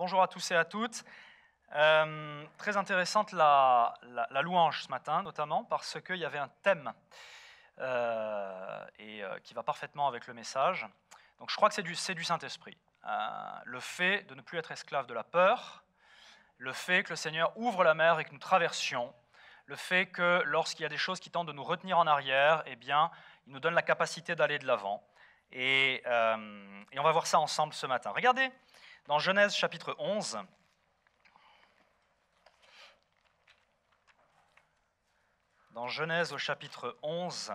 Bonjour à tous et à toutes. Très intéressante la louange ce matin, notamment parce qu'il y avait un thème qui va parfaitement avec le message. Donc je crois que c'est du Saint-Esprit. Le fait de ne plus être esclave de la peur, le fait que le Seigneur ouvre la mer et que nous traversions, le fait que lorsqu'il y a des choses qui tentent de nous retenir en arrière, eh bien, il nous donne la capacité d'aller de l'avant. Et on va voir ça ensemble ce matin. Regardez, dans Genèse chapitre 11, dans Genèse au chapitre 11,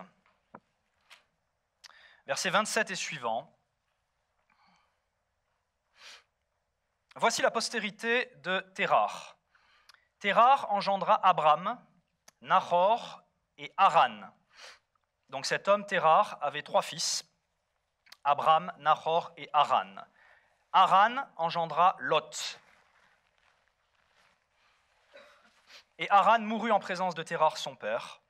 versets 27 et suivants, voici la postérité de Térar. Térar engendra Abram, Nahor et Haran. Donc cet homme, Térar, avait 3 fils, Abram, Nahor et Haran. Haran engendra Lot. Et Haran mourut en présence de Térar, son père,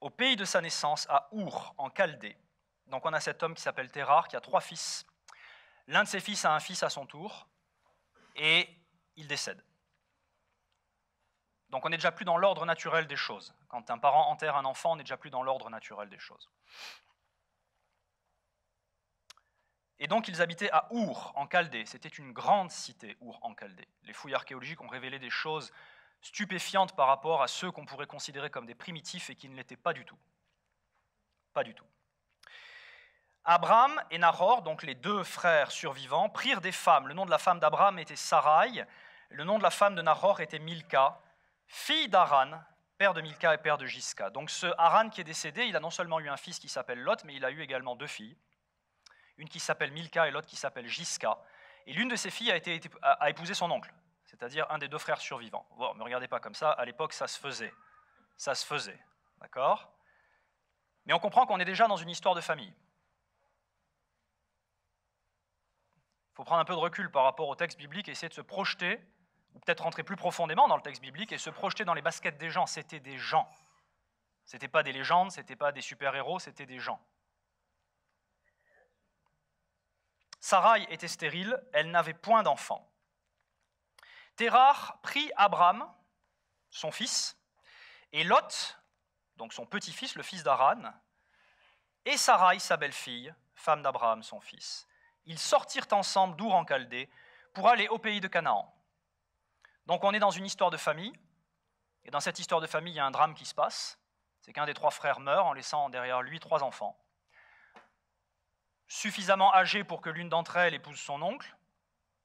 au pays de sa naissance, à Our, en Chaldée. Donc on a cet homme qui s'appelle Térar, qui a 3 fils. L'un de ses fils a un fils à son tour, et il décède. Donc on n'est déjà plus dans l'ordre naturel des choses. Quand un parent enterre un enfant, on n'est déjà plus dans l'ordre naturel des choses. Et donc ils habitaient à Our, en Chaldée. C'était une grande cité, Our, en Chaldée. Les fouilles archéologiques ont révélé des choses stupéfiantes par rapport à ceux qu'on pourrait considérer comme des primitifs et qui ne l'étaient pas du tout. Pas du tout. Abram et Nahor, donc les 2 frères survivants, prirent des femmes. Le nom de la femme d'Abram était Sarai, le nom de la femme de Nahor était Milka, fille d'Haran, père de Milka et père de Jisca. Donc ce Haran qui est décédé, il a non seulement eu un fils qui s'appelle Lot, mais il a eu également 2 filles. Une qui s'appelle Milka et l'autre qui s'appelle Jisca. Et l'une de ces filles a épousé son oncle, c'est-à-dire un des 2 frères survivants. Bon, ne me regardez pas comme ça, à l'époque ça se faisait. Ça se faisait, d'accord? Mais on comprend qu'on est déjà dans une histoire de famille. Il faut prendre un peu de recul par rapport au texte biblique et essayer de se projeter, ou peut-être rentrer plus profondément dans le texte biblique et se projeter dans les baskets des gens. C'était des gens. Ce n'étaient pas des légendes, ce n'étaient pas des super-héros, c'était des gens. Sarai était stérile, elle n'avait point d'enfant. Térar prit Abram, son fils, et Lot, donc son petit-fils, le fils d'Haran, et Sarai, sa belle-fille, femme d'Abraham, son fils. Ils sortirent ensemble d'Our en Chaldée pour aller au pays de Canaan. Donc on est dans une histoire de famille, et dans cette histoire de famille, il y a un drame qui se passe, c'est qu'un des 3 frères meurt en laissant derrière lui 3 enfants. Suffisamment âgés pour que l'une d'entre elles épouse son oncle,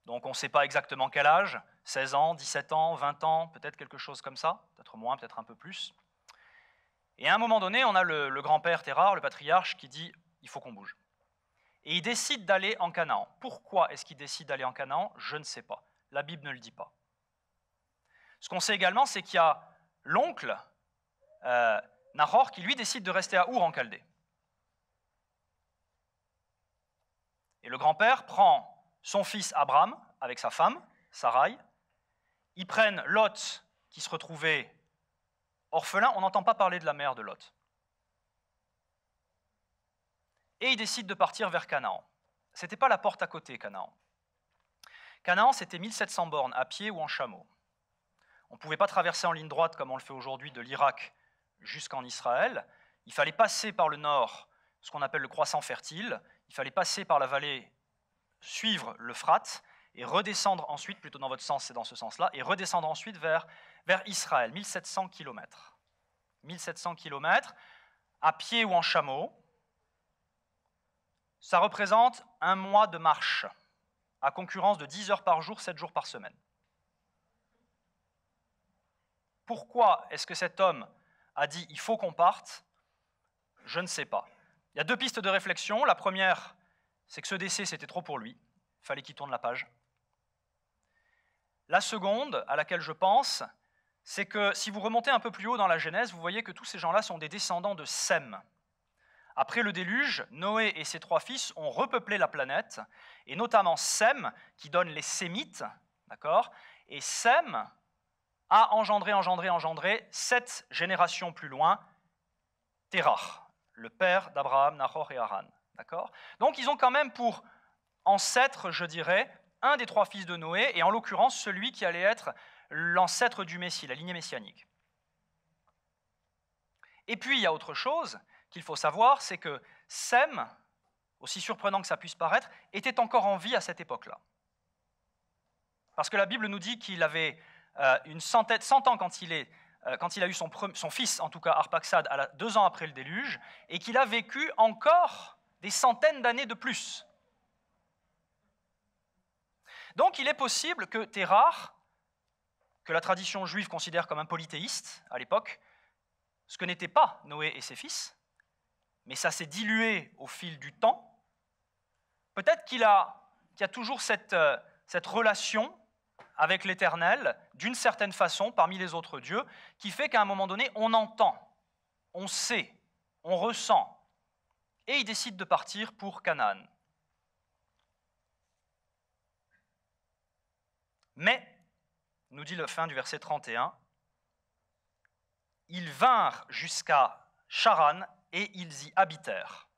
donc on ne sait pas exactement quel âge, 16 ans, 17 ans, 20 ans, peut-être quelque chose comme ça, peut-être moins, peut-être un peu plus. Et à un moment donné, on a le grand-père Térar, le patriarche, qui dit « il faut qu'on bouge ». Et il décide d'aller en Canaan. Pourquoi est-ce qu'il décide d'aller en Canaan? Je ne sais pas. La Bible ne le dit pas. Ce qu'on sait également, c'est qu'il y a l'oncle, Nahor, qui lui décide de rester à Our en Chaldée. Et le grand-père prend son fils Abram avec sa femme, Sarai. Ils prennent Lot, qui se retrouvait orphelin. On n'entend pas parler de la mère de Lot. Et ils décident de partir vers Canaan. Ce n'était pas la porte à côté, Canaan. Canaan, c'était 1700 bornes, à pied ou en chameau. On ne pouvait pas traverser en ligne droite, comme on le fait aujourd'hui, de l'Irak jusqu'en Israël. Il fallait passer par le nord, ce qu'on appelle le croissant fertile. Il fallait passer par la vallée, suivre l'Euphrate, et redescendre ensuite, plutôt dans votre sens, c'est dans ce sens-là, et redescendre ensuite vers Israël, 1700 km. 1700 km, à pied ou en chameau. Ça représente un mois de marche, à concurrence de 10 heures par jour, 7 jours par semaine. Pourquoi est-ce que cet homme a dit « il faut qu'on parte » ? Je ne sais pas. Il y a 2 pistes de réflexion. La première, c'est que ce décès, c'était trop pour lui. Il fallait qu'il tourne la page. La seconde, à laquelle je pense, c'est que si vous remontez un peu plus haut dans la Genèse, vous voyez que tous ces gens-là sont des descendants de Sem. Après le déluge, Noé et ses 3 fils ont repeuplé la planète, et notamment Sem, qui donne les Sémites, d'accord ? Et Sem a engendré 7 générations plus loin, Térar, le père d'Abraham, Nahor et Haran. D'accord ? Donc ils ont quand même pour ancêtre, je dirais, un des 3 fils de Noé, et en l'occurrence celui qui allait être l'ancêtre du Messie, la lignée messianique. Et puis il y a autre chose qu'il faut savoir, c'est que Sem, aussi surprenant que ça puisse paraître, était encore en vie à cette époque-là. Parce que la Bible nous dit qu'il avait 100 ans quand il a eu son fils, en tout cas Arphaxad, 2 ans après le déluge, et qu'il a vécu encore des centaines d'années de plus. Donc il est possible que Terrar, que la tradition juive considère comme un polythéiste à l'époque, ce que n'étaient pas Noé et ses fils, mais ça s'est dilué au fil du temps. Peut-être qu'il y a toujours cette relation avec l'Éternel, d'une certaine façon, parmi les autres dieux, qui fait qu'à un moment donné, on entend, on sait, on ressent, et il décide de partir pour Canaan. Mais, nous dit la fin du verset 31, ils vinrent jusqu'à Charan et ils y habitèrent.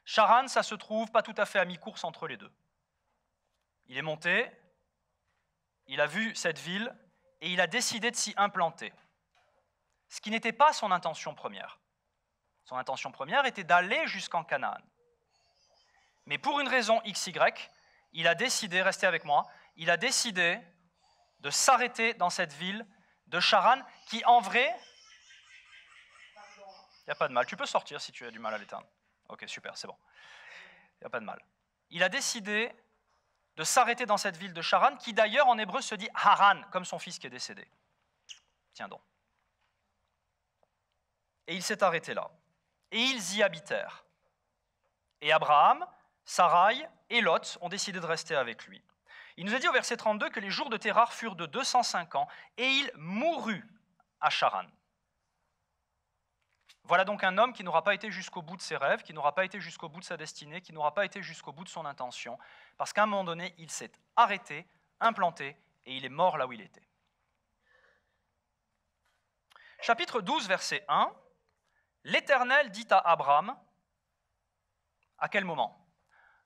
Charan, ça se trouve pas tout à fait à mi-course entre les deux. Il est monté, il a vu cette ville et il a décidé de s'y implanter. Ce qui n'était pas son intention première. Son intention première était d'aller jusqu'en Canaan. Mais pour une raison XY, il a décidé, restez avec moi, il a décidé de s'arrêter dans cette ville de Charan qui, en vrai, il n'y a pas de mal. Tu peux sortir si tu as du mal à l'éteindre. Ok, super, c'est bon. Il n'y a pas de mal. Il a décidé de s'arrêter dans cette ville de Charan, qui d'ailleurs en hébreu se dit Haran, comme son fils qui est décédé. Tiens donc. Et il s'est arrêté là. Et ils y habitèrent. Et Abraham, Sarai et Lot ont décidé de rester avec lui. Il nous a dit au verset 32 que les jours de Terrar furent de 205 ans, et il mourut à Charan. Voilà donc un homme qui n'aura pas été jusqu'au bout de ses rêves, qui n'aura pas été jusqu'au bout de sa destinée, qui n'aura pas été jusqu'au bout de son intention, parce qu'à un moment donné, il s'est arrêté, implanté, et il est mort là où il était. Chapitre 12, verset 1, l'Éternel dit à Abraham, à quel moment ?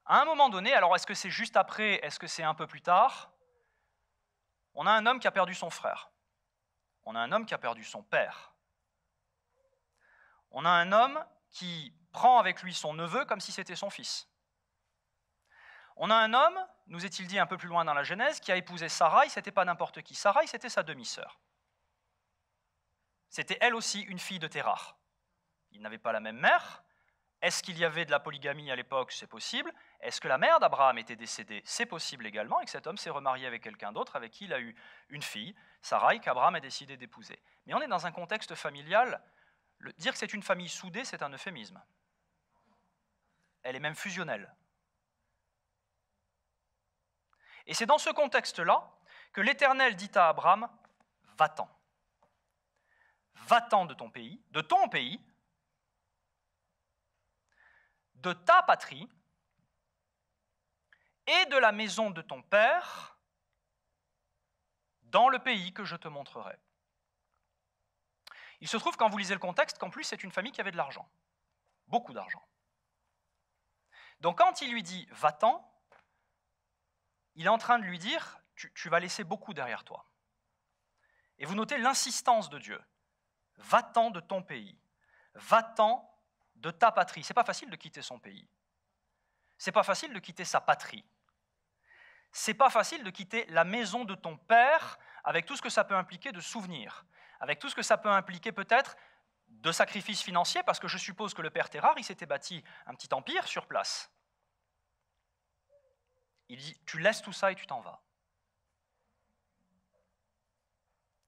À un moment donné, alors est-ce que c'est juste après, est-ce que c'est un peu plus tard ? On a un homme qui a perdu son frère. On a un homme qui a perdu son père. On a un homme qui prend avec lui son neveu comme si c'était son fils. On a un homme, nous est-il dit un peu plus loin dans la Genèse, qui a épousé Sarai, ce n'était pas n'importe qui. Sarai, c'était sa demi-sœur. C'était elle aussi une fille de Terrar. Ils n'avaient pas la même mère. Est-ce qu'il y avait de la polygamie à l'époque ? C'est possible. Est-ce que la mère d'Abraham était décédée ? C'est possible également, et que cet homme s'est remarié avec quelqu'un d'autre, avec qui il a eu une fille, Sarai, qu'Abraham a décidé d'épouser. Mais on est dans un contexte familial. Dire que c'est une famille soudée, c'est un euphémisme. Elle est même fusionnelle. Et c'est dans ce contexte-là que l'Éternel dit à Abraham, « Va-t'en. Va-t'en de ton pays, de ta patrie, et de la maison de ton père, dans le pays que je te montrerai. » Il se trouve, quand vous lisez le contexte, qu'en plus c'est une famille qui avait de l'argent. Beaucoup d'argent. Donc quand il lui dit « va-t'en », il est en train de lui dire « tu vas laisser beaucoup derrière toi ». Et vous notez l'insistance de Dieu. « Va-t'en de ton pays, va-t'en de ta patrie ». Ce n'est pas facile de quitter son pays. Ce n'est pas facile de quitter sa patrie. Ce n'est pas facile de quitter la maison de ton père avec tout ce que ça peut impliquer de souvenirs, avec tout ce que ça peut impliquer peut-être de sacrifices financiers, parce que je suppose que le père Terrar, il s'était bâti un petit empire sur place. Il dit, tu laisses tout ça et tu t'en vas.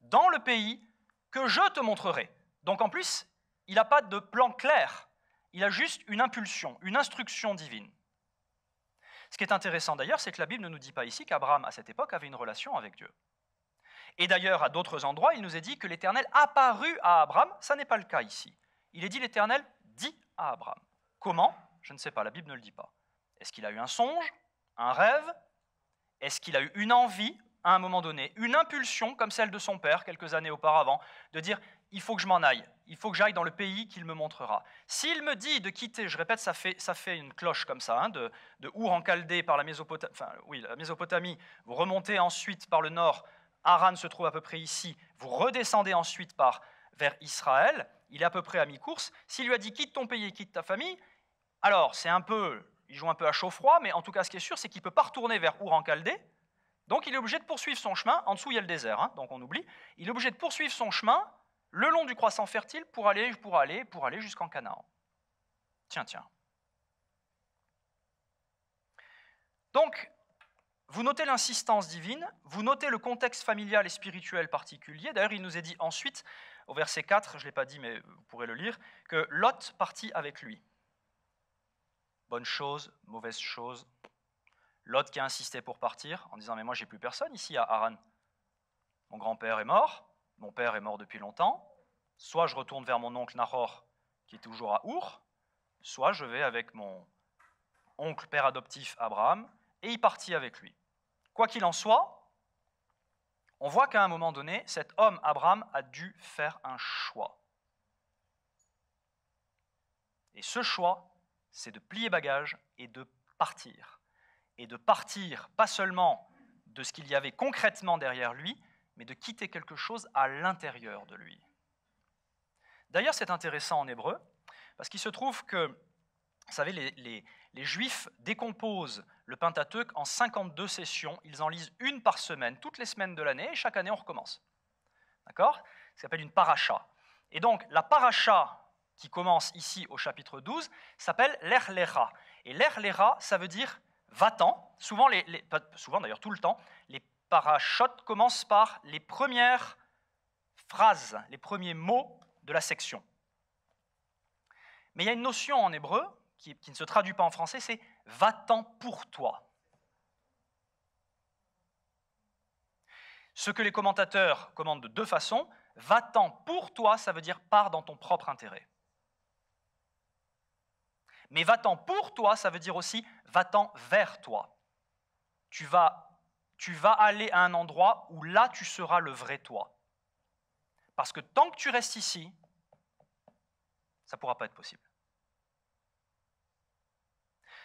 Dans le pays que je te montrerai. Donc en plus, il n'a pas de plan clair, il a juste une impulsion, une instruction divine. Ce qui est intéressant d'ailleurs, c'est que la Bible ne nous dit pas ici qu'Abraham, à cette époque, avait une relation avec Dieu. Et d'ailleurs, à d'autres endroits, il nous est dit que l'Éternel apparut à Abraham. Ça n'est pas le cas ici. Il est dit l'Éternel dit à Abraham. Comment ? Je ne sais pas, la Bible ne le dit pas. Est-ce qu'il a eu un songe, un rêve ? Est-ce qu'il a eu une envie ? à un moment donné, une impulsion comme celle de son père quelques années auparavant, de dire « il faut que je m'en aille, il faut que j'aille dans le pays qu'il me montrera ». S'il me dit de quitter, je répète, ça fait une cloche comme ça, hein, de Our en Chaldée par la Mésopotamie, vous remontez ensuite par le nord, Haran se trouve à peu près ici, vous redescendez ensuite vers Israël, il est à peu près à mi-course. S'il lui a dit « quitte ton pays, quitte ta famille », alors il joue un peu à chaud-froid, mais en tout cas ce qui est sûr, c'est qu'il ne peut pas retourner vers Our en Chaldée. Donc il est obligé de poursuivre son chemin, en dessous il y a le désert, hein, donc on oublie, il est obligé de poursuivre son chemin le long du croissant fertile pour aller jusqu'en Canaan. Tiens. Donc, vous notez l'insistance divine, vous notez le contexte familial et spirituel particulier. D'ailleurs, il nous est dit ensuite, au verset 4, je ne l'ai pas dit, mais vous pourrez le lire, que Lot partit avec lui. Bonne chose, mauvaise chose. Lot qui a insisté pour partir, en disant « mais moi, j'ai plus personne ici à Haran. Mon grand-père est mort, mon père est mort depuis longtemps, soit je retourne vers mon oncle Nahor, qui est toujours à Our, soit je vais avec mon oncle père adoptif Abraham, et il partit avec lui. » Quoi qu'il en soit, on voit qu'à un moment donné, cet homme, Abraham, a dû faire un choix. Et ce choix, c'est de plier bagages et de partir. Et de partir, pas seulement de ce qu'il y avait concrètement derrière lui, mais de quitter quelque chose à l'intérieur de lui. D'ailleurs, c'est intéressant en hébreu, parce qu'il se trouve que, vous savez, les Juifs décomposent le Pentateuque en 52 sessions, ils en lisent une par semaine, toutes les semaines de l'année, et chaque année on recommence. D'accord ? Ça s'appelle une paracha. Et donc, la paracha qui commence ici au chapitre 12 s'appelle l'Ech Lecha. Et l'Ech Lecha, ça veut dire va-t'en. Souvent, pas souvent d'ailleurs, tout le temps, les parachotes commencent par les premières phrases, les premiers mots de la section. Mais il y a une notion en hébreu qui ne se traduit pas en français, c'est « va-t'en pour toi ». Ce que les commentateurs commandent de deux façons, « va-t'en pour toi », ça veut dire « pars dans ton propre intérêt ». Mais « va-t'en pour toi », ça veut dire aussi « va-t'en vers toi ». Tu vas aller à un endroit où là, tu seras le vrai toi. Parce que tant que tu restes ici, ça ne pourra pas être possible.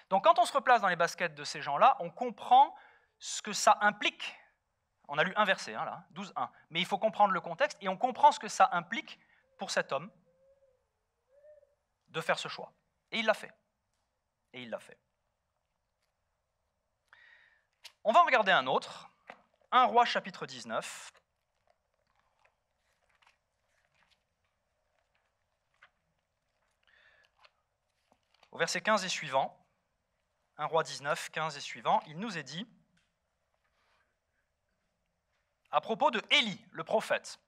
Donc quand on se replace dans les baskets de ces gens-là, on comprend ce que ça implique. On a lu un verset, hein, là, 12.1. Mais il faut comprendre le contexte et on comprend ce que ça implique pour cet homme de faire ce choix. Et il l'a fait. Et il l'a fait. On va en regarder un autre. 1 Roi chapitre 19. Au verset 15 et suivant, 1 Roi 19, 15 et suivant, il nous est dit, à propos de Élie, le prophète.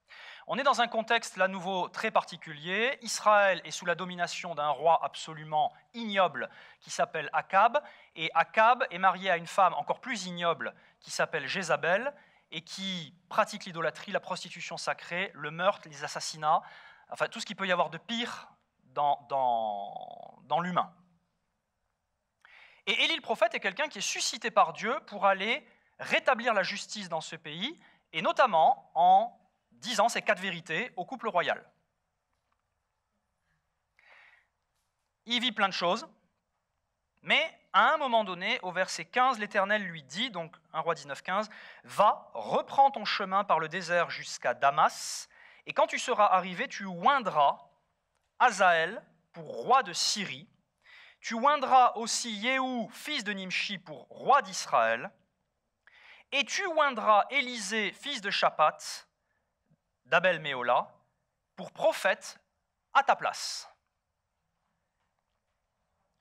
On est dans un contexte, là, nouveau, très particulier. Israël est sous la domination d'un roi absolument ignoble qui s'appelle Akab. Et Akab est marié à une femme encore plus ignoble qui s'appelle Jézabel et qui pratique l'idolâtrie, la prostitution sacrée, le meurtre, les assassinats, enfin tout ce qu'il peut y avoir de pire dans l'humain. Et Élie le prophète est quelqu'un qui est suscité par Dieu pour aller rétablir la justice dans ce pays, et notamment en disant ces 4 vérités au couple royal. Il vit plein de choses, mais à un moment donné, au verset 15, l'Éternel lui dit, donc 1 Roi 19, 15, « Va, reprends ton chemin par le désert jusqu'à Damas, et quand tu seras arrivé, tu oindras Hazaël pour roi de Syrie, tu oindras aussi Yéhou, fils de Nimshi, pour roi d'Israël, et tu oindras Élisée, fils de Shaphat, d'Abel-Méhola, pour prophète à ta place. »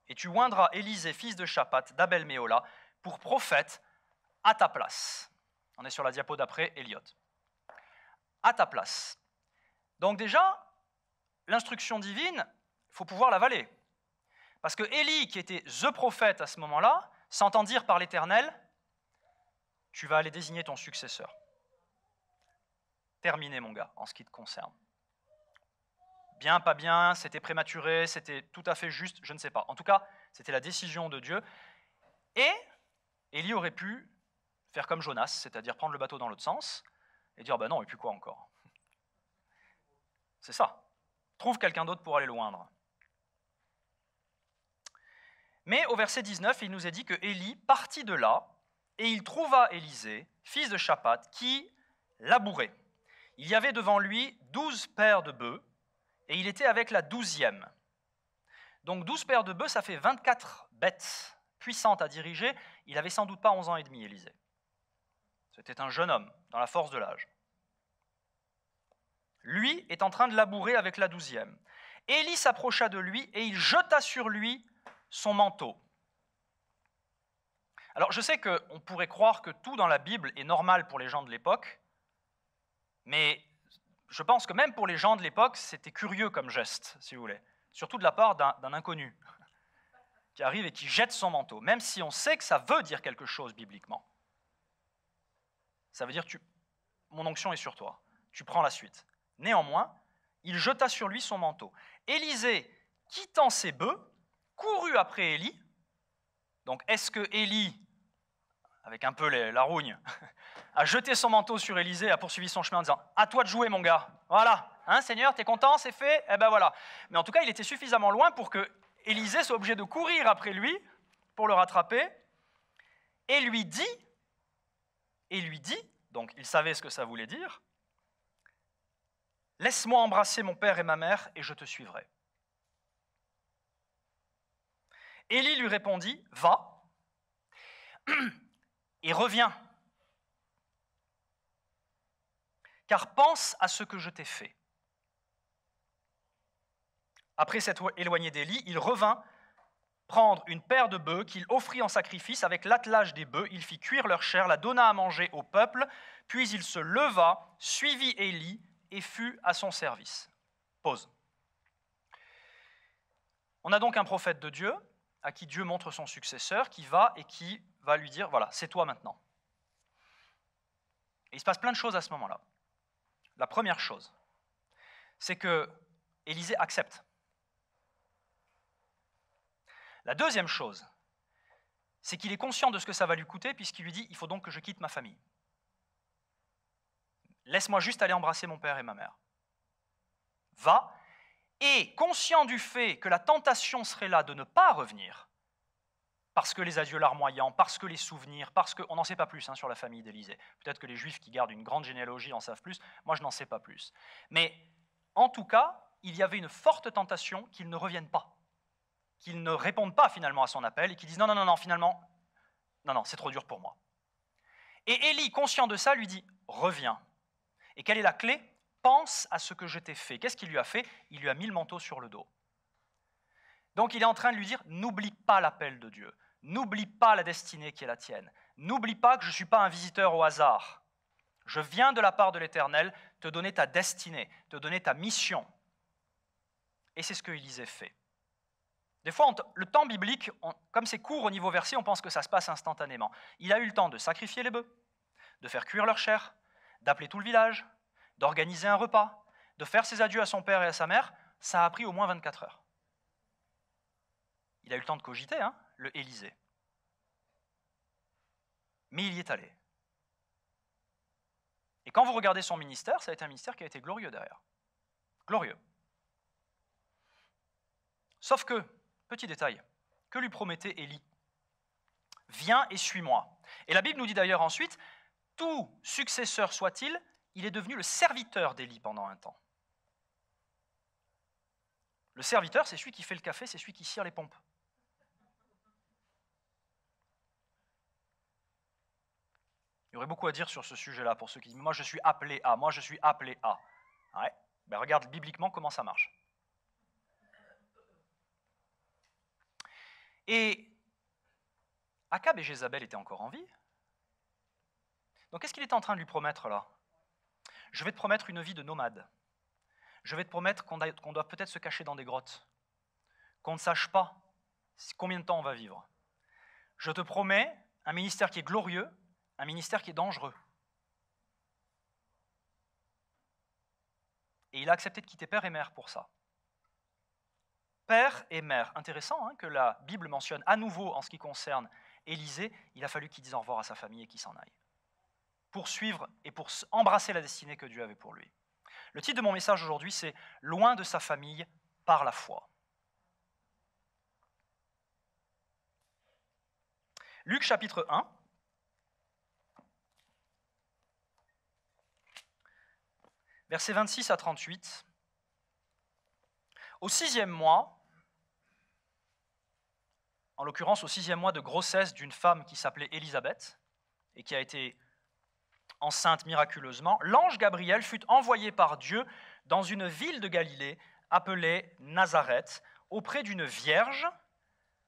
Et tu oindras Élisée, fils de Shaphat, d'Abel-Méhola, pour prophète à ta place. On est sur la diapo d'après, Eliot. À ta place. Donc déjà, l'instruction divine, il faut pouvoir l'avaler. Parce que Élie, qui était the prophète à ce moment-là, s'entend dire par l'Éternel, tu vas aller désigner ton successeur. Terminé, mon gars, en ce qui te concerne. Bien, pas bien, c'était prématuré, c'était tout à fait juste, je ne sais pas. En tout cas, c'était la décision de Dieu. Et Élie aurait pu faire comme Jonas, c'est-à-dire prendre le bateau dans l'autre sens et dire ben non, et puis quoi encore? C'est ça. Trouve quelqu'un d'autre pour aller le oindre. Mais au verset 19, il nous est dit que Élie partit de là et il trouva Élisée, fils de Shaphat, qui labourait. Il y avait devant lui 12 paires de bœufs et il était avec la 12e. Donc 12 paires de bœufs, ça fait 24 bêtes puissantes à diriger. Il n'avait sans doute pas 11 ans et demi, Élisée. C'était un jeune homme, dans la force de l'âge. Lui est en train de labourer avec la 12e. Élie s'approcha de lui et il jeta sur lui son manteau. Alors je sais qu'on pourrait croire que tout dans la Bible est normal pour les gens de l'époque, mais je pense que même pour les gens de l'époque, c'était curieux comme geste, si vous voulez. Surtout de la part d'un inconnu qui arrive et qui jette son manteau, même si on sait que ça veut dire quelque chose bibliquement. Ça veut dire mon onction est sur toi, tu prends la suite. Néanmoins, il jeta sur lui son manteau. Élisée, quittant ses bœufs, courut après Élie. Donc est-ce que Élie, avec un peu la rougne, a jeté son manteau sur Élisée, a poursuivi son chemin en disant « À toi de jouer, mon gars. Voilà, hein, Seigneur, t'es content, c'est fait. Eh ben voilà. » Mais en tout cas, il était suffisamment loin pour que Élisée soit obligé de courir après lui pour le rattraper et lui dit, donc il savait ce que ça voulait dire, « Laisse-moi embrasser mon père et ma mère et je te suivrai. » Élie lui répondit, « Va et reviens, car pense à ce que je t'ai fait. » Après s'être éloigné d'Élie, il revint prendre une paire de bœufs qu'il offrit en sacrifice. Avec l'attelage des bœufs, il fit cuire leur chair, la donna à manger au peuple, puis il se leva, suivit Élie et fut à son service. Pause. On a donc un prophète de Dieu, à qui Dieu montre son successeur, qui va lui dire, voilà, c'est toi maintenant. Et il se passe plein de choses à ce moment-là. La première chose, c'est que Élisée accepte. La deuxième chose, c'est qu'il est conscient de ce que ça va lui coûter, puisqu'il lui dit, il faut donc que je quitte ma famille. Laisse-moi juste aller embrasser mon père et ma mère. Va, et conscient du fait que la tentation serait là de ne pas revenir, parce que les adieux larmoyants, parce que les souvenirs, parce qu'on n'en sait pas plus sur la famille d'Élisée. Peut-être que les Juifs qui gardent une grande généalogie en savent plus, moi je n'en sais pas plus. Mais en tout cas, il y avait une forte tentation qu'ils ne reviennent pas, qu'ils ne répondent pas finalement à son appel et qu'ils disent non, finalement, non, c'est trop dur pour moi. Et Élie, conscient de ça, lui dit reviens. Et quelle est la clé? Pense à ce que je t'ai fait. Qu'est-ce qu'il lui a fait? Il lui a mis le manteau sur le dos. Donc il est en train de lui dire n'oublie pas l'appel de Dieu, n'oublie pas la destinée qui est la tienne, n'oublie pas que je ne suis pas un visiteur au hasard. Je viens de la part de l'Éternel te donner ta destinée, te donner ta mission. Et c'est ce que Élisée fait. Des fois, le temps biblique, comme c'est court au niveau verset, on pense que ça se passe instantanément. Il a eu le temps de sacrifier les bœufs, de faire cuire leur chair, d'appeler tout le village, d'organiser un repas, de faire ses adieux à son père et à sa mère. Ça a pris au moins 24 heures. Il a eu le temps de cogiter, le Élisée. Mais il y est allé. Et quand vous regardez son ministère, ça a été un ministère qui a été glorieux derrière. Glorieux. Sauf que, petit détail, que lui promettait Élie? Viens et suis-moi. Et la Bible nous dit d'ailleurs ensuite, tout successeur soit-il, il est devenu le serviteur d'Élie pendant un temps. Le serviteur, c'est celui qui fait le café, c'est celui qui cire les pompes. Il y aurait beaucoup à dire sur ce sujet-là pour ceux qui disent « moi je suis appelé à », moi je suis appelé à. Ouais, ben regarde bibliquement comment ça marche. Et Akab et Jézabel étaient encore en vie. Donc qu'est-ce qu'il était en train de lui promettre là? Je vais te promettre une vie de nomade. Je vais te promettre qu'on doit peut-être se cacher dans des grottes, qu'on ne sache pas combien de temps on va vivre. Je te promets un ministère qui est glorieux, un ministère qui est dangereux. Et il a accepté de quitter père et mère pour ça. Père et mère, intéressant que la Bible mentionne à nouveau en ce qui concerne Élisée, il a fallu qu'il dise au revoir à sa famille et qu'il s'en aille. Pour suivre et pour embrasser la destinée que Dieu avait pour lui. Le titre de mon message aujourd'hui, c'est « Loin de sa famille par la foi ». Luc chapitre 1. Versets 26 à 38. Au 6e mois, en l'occurrence au 6e mois de grossesse d'une femme qui s'appelait Élisabeth et qui a été enceinte miraculeusement, l'ange Gabriel fut envoyé par Dieu dans une ville de Galilée appelée Nazareth, auprès d'une vierge.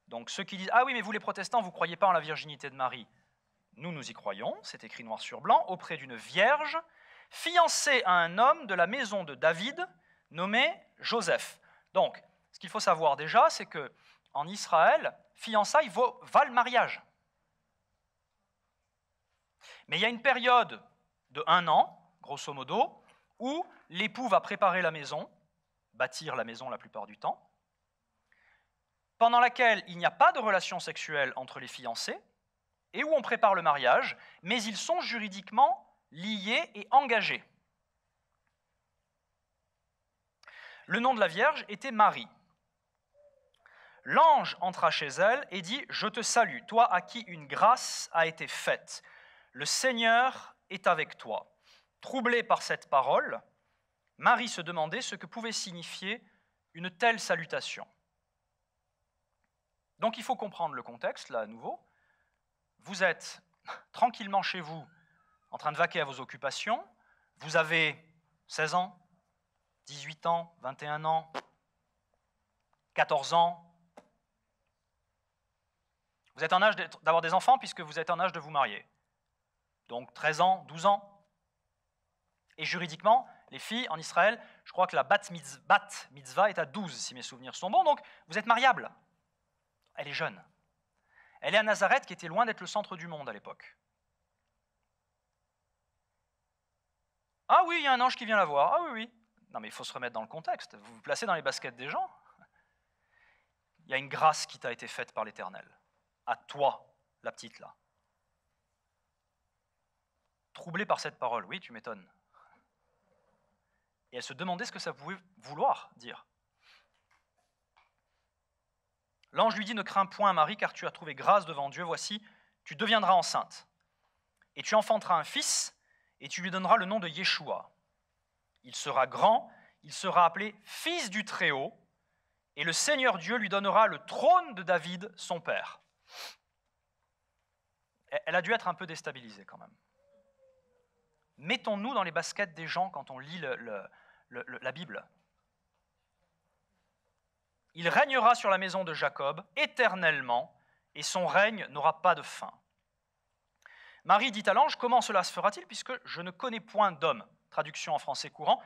Donc ceux qui disent « Ah oui, mais vous les protestants, vous ne croyez pas en la virginité de Marie ?» Nous, nous y croyons, c'est écrit noir sur blanc, auprès d'une vierge, fiancée à un homme de la maison de David, nommé Joseph. Donc, ce qu'il faut savoir déjà, c'est qu'en Israël, fiançailles valent mariage. Mais il y a une période de 1 an, grosso modo, où l'époux va préparer la maison, bâtir la maison la plupart du temps, pendant laquelle il n'y a pas de relation sexuelle entre les fiancés, et où on prépare le mariage, mais ils sont juridiquement liés et engagés. Le nom de la Vierge était Marie. L'ange entra chez elle et dit « Je te salue, toi à qui une grâce a été faite. Le Seigneur est avec toi. » Troublée par cette parole, Marie se demandait ce que pouvait signifier une telle salutation. Donc il faut comprendre le contexte, là à nouveau. Vous êtes tranquillement chez vous, en train de vaquer à vos occupations. Vous avez 16 ans, 18 ans, 21 ans, 14 ans. Vous êtes en âge d'avoir des enfants puisque vous êtes en âge de vous marier. Donc 13 ans, 12 ans. Et juridiquement, les filles en Israël, je crois que la bat mitzvah est à 12, si mes souvenirs sont bons. Donc vous êtes mariable. Elle est jeune. Elle est à Nazareth, qui était loin d'être le centre du monde à l'époque. Ah oui, il y a un ange qui vient la voir. Ah oui, oui. Non, mais il faut se remettre dans le contexte. Vous vous placez dans les baskets des gens. Il y a une grâce qui t'a été faite par l'Éternel. À toi, la petite là. Troublée par cette parole, oui, tu m'étonnes. Et elle se demandait ce que ça pouvait vouloir dire. L'ange lui dit « Ne crains point, Marie, car tu as trouvé grâce devant Dieu. Voici, tu deviendras enceinte. Et tu enfanteras un fils, et tu lui donneras le nom de Yeshua. Il sera grand, il sera appelé Fils du Très-Haut, et le Seigneur Dieu lui donnera le trône de David, son père. » Elle a dû être un peu déstabilisée quand même. Mettons-nous dans les baskets des gens quand on lit la Bible. Il régnera sur la maison de Jacob éternellement, et son règne n'aura pas de fin. Marie dit à l'ange, comment cela se fera-t-il, puisque je ne connais point d'homme. Traduction en français courant,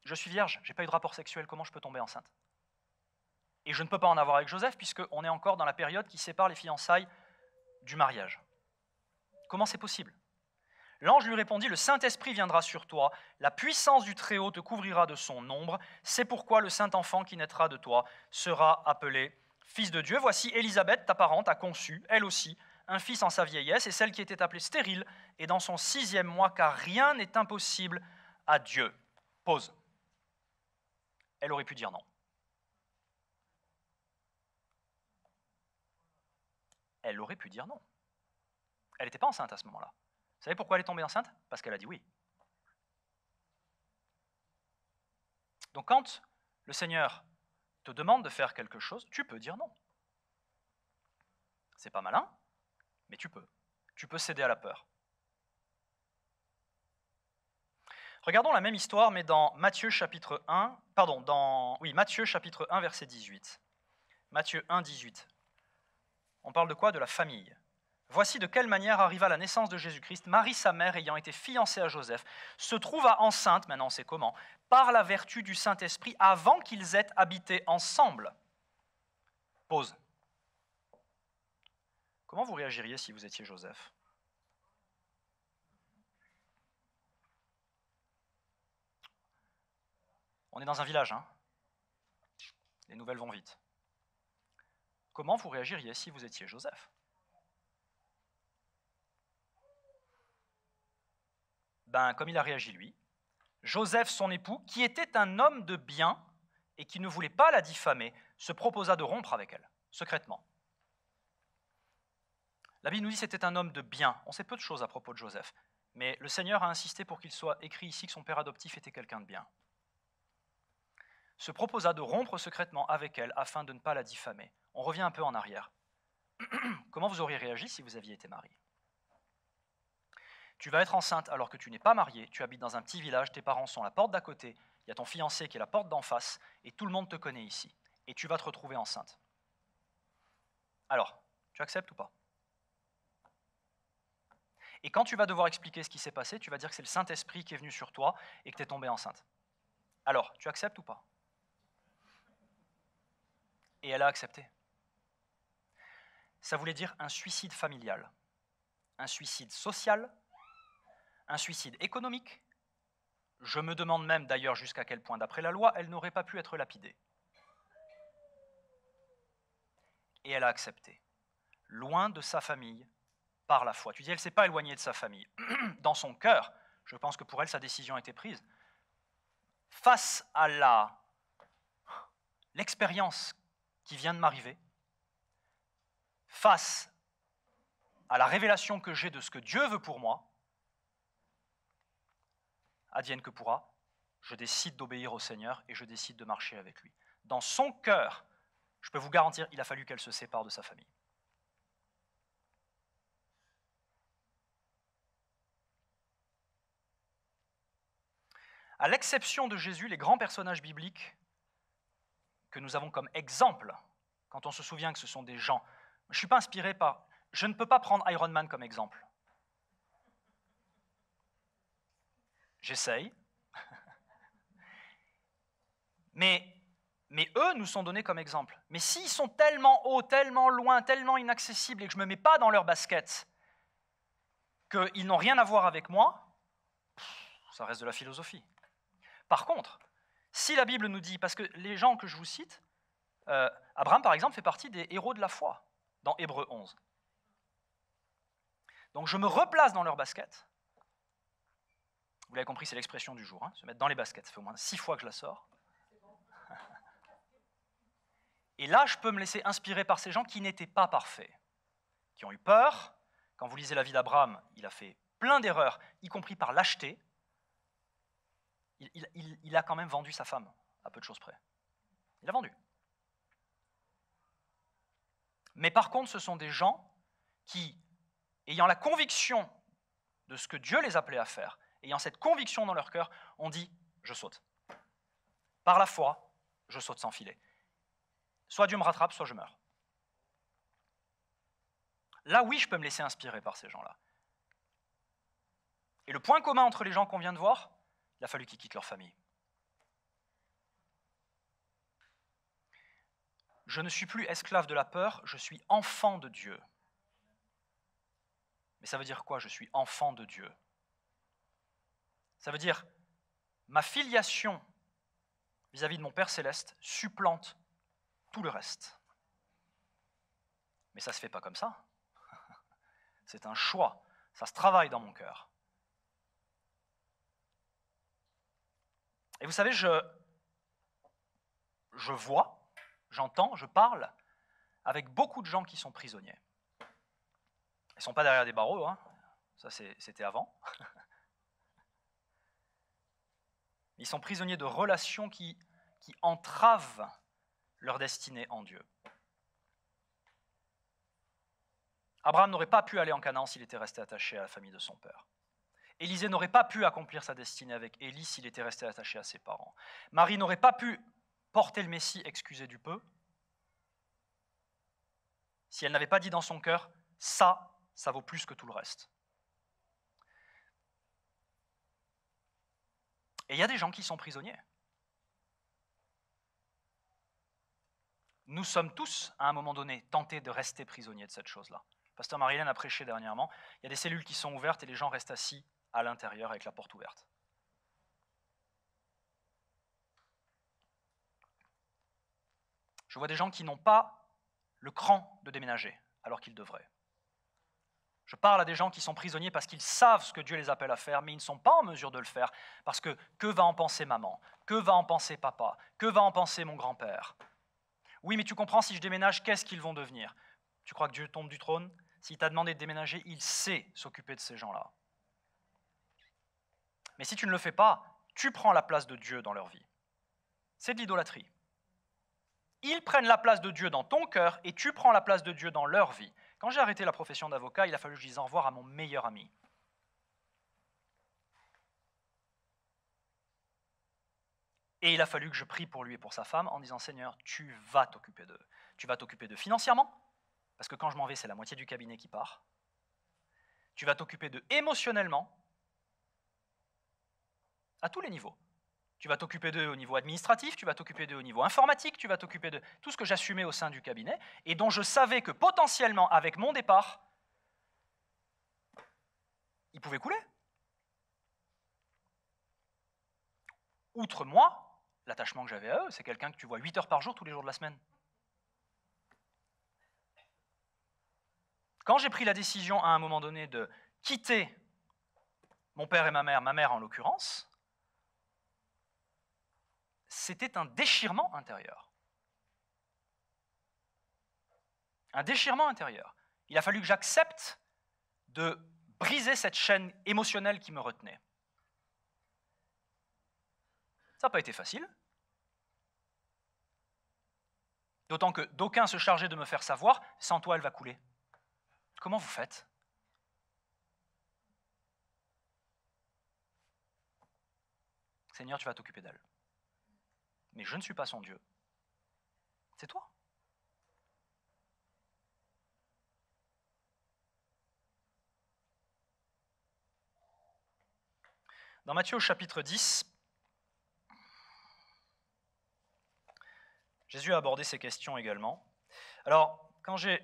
je suis vierge, je n'ai pas eu de rapport sexuel, comment je peux tomber enceinte? Et je ne peux pas en avoir avec Joseph, puisqu'on est encore dans la période qui sépare les fiançailles du mariage. Comment c'est possible? L'ange lui répondit, le Saint-Esprit viendra sur toi, la puissance du Très-Haut te couvrira de son ombre, c'est pourquoi le Saint-Enfant qui naîtra de toi sera appelé Fils de Dieu. Voici Élisabeth, ta parente, a conçu, elle aussi, un fils en sa vieillesse, et celle qui était appelée stérile est dans son 6e mois, car rien n'est impossible à Dieu. Pause. Elle aurait pu dire non. Elle aurait pu dire non. Elle n'était pas enceinte à ce moment-là. Vous savez pourquoi elle est tombée enceinte? Parce qu'elle a dit oui. Donc quand le Seigneur te demande de faire quelque chose, tu peux dire non. C'est pas malin, mais tu peux. Tu peux céder à la peur. Regardons la même histoire, mais dans Matthieu chapitre 1, Matthieu chapitre 1, verset 18. Matthieu 1, 18. On parle de quoi? De la famille. Voici de quelle manière arriva la naissance de Jésus-Christ. Marie, sa mère, ayant été fiancée à Joseph, se trouva enceinte, maintenant on sait comment, par la vertu du Saint-Esprit, avant qu'ils aient habité ensemble. Pause. Comment vous réagiriez si vous étiez Joseph? On est dans un village, hein? Les nouvelles vont vite. Comment vous réagiriez si vous étiez Joseph? comme il a réagi lui, Joseph, son époux, qui était un homme de bien et qui ne voulait pas la diffamer, se proposa de rompre avec elle, secrètement. La Bible nous dit que c'était un homme de bien. On sait peu de choses à propos de Joseph, mais le Seigneur a insisté pour qu'il soit écrit ici que son père adoptif était quelqu'un de bien. Se proposa de rompre secrètement avec elle afin de ne pas la diffamer. On revient un peu en arrière. Comment vous auriez réagi si vous aviez été marié? Tu vas être enceinte alors que tu n'es pas marié, tu habites dans un petit village, tes parents sont à la porte d'à côté, il y a ton fiancé qui est la porte d'en face, et tout le monde te connaît ici. Et tu vas te retrouver enceinte. Alors, tu acceptes ou pas? Et quand tu vas devoir expliquer ce qui s'est passé, tu vas dire que c'est le Saint-Esprit qui est venu sur toi et que tu es tombée enceinte. Alors, tu acceptes ou pas? Et elle a accepté. Ça voulait dire un suicide familial, un suicide social, un suicide économique. Je me demande même d'ailleurs jusqu'à quel point, d'après la loi, elle n'aurait pas pu être lapidée. Et elle a accepté, loin de sa famille, par la foi. Tu dis, elle ne s'est pas éloignée de sa famille. Dans son cœur, je pense que pour elle, sa décision a été prise. Face à l'expérience qui vient de m'arriver, face à la révélation que j'ai de ce que Dieu veut pour moi, advienne que pourra, je décide d'obéir au Seigneur et je décide de marcher avec lui. Dans son cœur, je peux vous garantir, il a fallu qu'elle se sépare de sa famille. À l'exception de Jésus, les grands personnages bibliques que nous avons comme exemple, quand on se souvient que ce sont des gens, je ne suis pas inspiré par... Je ne peux pas prendre Iron Man comme exemple. J'essaye. Mais eux nous sont donnés comme exemple. Mais s'ils sont tellement hauts, tellement loin, tellement inaccessibles et que je ne me mets pas dans leur basket, qu'ils n'ont rien à voir avec moi, ça reste de la philosophie. Par contre, si la Bible nous dit, parce que les gens que je vous cite, Abraham par exemple fait partie des héros de la foi, dans Hébreux 11. Donc je me replace dans leur basket. Vous l'avez compris, c'est l'expression du jour, hein, se mettre dans les baskets. Ça fait au moins 6 fois que je la sors. Et là, je peux me laisser inspirer par ces gens qui n'étaient pas parfaits, qui ont eu peur. Quand vous lisez la vie d'Abraham, il a fait plein d'erreurs, y compris par lâcheté. Il a quand même vendu sa femme, à peu de choses près. Il l'a vendu. Mais par contre, ce sont des gens qui, ayant la conviction de ce que Dieu les appelait à faire, ayant cette conviction dans leur cœur, ont dit « je saute ». Par la foi, je saute sans filet. Soit Dieu me rattrape, soit je meurs. Là, oui, je peux me laisser inspirer par ces gens-là. Et le point commun entre les gens qu'on vient de voir, il a fallu qu'ils quittent leur famille. Je ne suis plus esclave de la peur, je suis enfant de Dieu. Mais ça veut dire quoi, je suis enfant de Dieu? Ça veut dire, ma filiation vis-à-vis de mon Père Céleste supplante tout le reste. Mais ça ne se fait pas comme ça. C'est un choix, ça se travaille dans mon cœur. Et vous savez, je vois, j'entends, je parle avec beaucoup de gens qui sont prisonniers. Ils ne sont pas derrière des barreaux, hein. Ça c'était avant. Ils sont prisonniers de relations qui entravent leur destinée en Dieu. Abraham n'aurait pas pu aller en Canaan s'il était resté attaché à la famille de son père. Élisée n'aurait pas pu accomplir sa destinée avec Élie s'il était resté attaché à ses parents. Marie n'aurait pas pu porter le Messie excusé du peu si elle n'avait pas dit dans son cœur « ça vaut plus que tout le reste ». Et il y a des gens qui sont prisonniers. Nous sommes tous, à un moment donné, tentés de rester prisonniers de cette chose-là. Pasteur Marie-Hélène a prêché dernièrement, il y a des cellules qui sont ouvertes et les gens restent assis à l'intérieur avec la porte ouverte. Je vois des gens qui n'ont pas le cran de déménager, alors qu'ils devraient. Je parle à des gens qui sont prisonniers parce qu'ils savent ce que Dieu les appelle à faire, mais ils ne sont pas en mesure de le faire parce que va en penser maman? Que va en penser papa? Que va en penser mon grand-père? Oui, mais tu comprends, si je déménage, qu'est-ce qu'ils vont devenir? Tu crois que Dieu tombe du trône? S'il t'a demandé de déménager, il sait s'occuper de ces gens-là. Mais si tu ne le fais pas, tu prends la place de Dieu dans leur vie. C'est de l'idolâtrie. Ils prennent la place de Dieu dans ton cœur et tu prends la place de Dieu dans leur vie. Quand j'ai arrêté la profession d'avocat, il a fallu que je dise au revoir à mon meilleur ami. Et il a fallu que je prie pour lui et pour sa femme en disant « Seigneur, tu vas t'occuper d'eux. Tu vas t'occuper d'eux financièrement, parce que quand je m'en vais, c'est la moitié du cabinet qui part. Tu vas t'occuper d'eux émotionnellement, à tous les niveaux. Tu vas t'occuper d'eux au niveau administratif, tu vas t'occuper d'eux au niveau informatique, tu vas t'occuper de tout ce que j'assumais au sein du cabinet et dont je savais que potentiellement, avec mon départ, ils pouvaient couler. Outre moi, l'attachement que j'avais à eux, c'est quelqu'un que tu vois 8 heures par jour, tous les jours de la semaine. Quand j'ai pris la décision à un moment donné de quitter mon père et ma mère en l'occurrence, c'était un déchirement intérieur. Un déchirement intérieur. Il a fallu que j'accepte de briser cette chaîne émotionnelle qui me retenait. Ça n'a pas été facile. D'autant que d'aucuns se chargeaient de me faire savoir, sans toi elle va couler. Comment vous faites? Seigneur, tu vas t'occuper d'elle. Mais je ne suis pas son Dieu. C'est toi. Dans Matthieu au chapitre 10, Jésus a abordé ces questions également. Alors, quand j'ai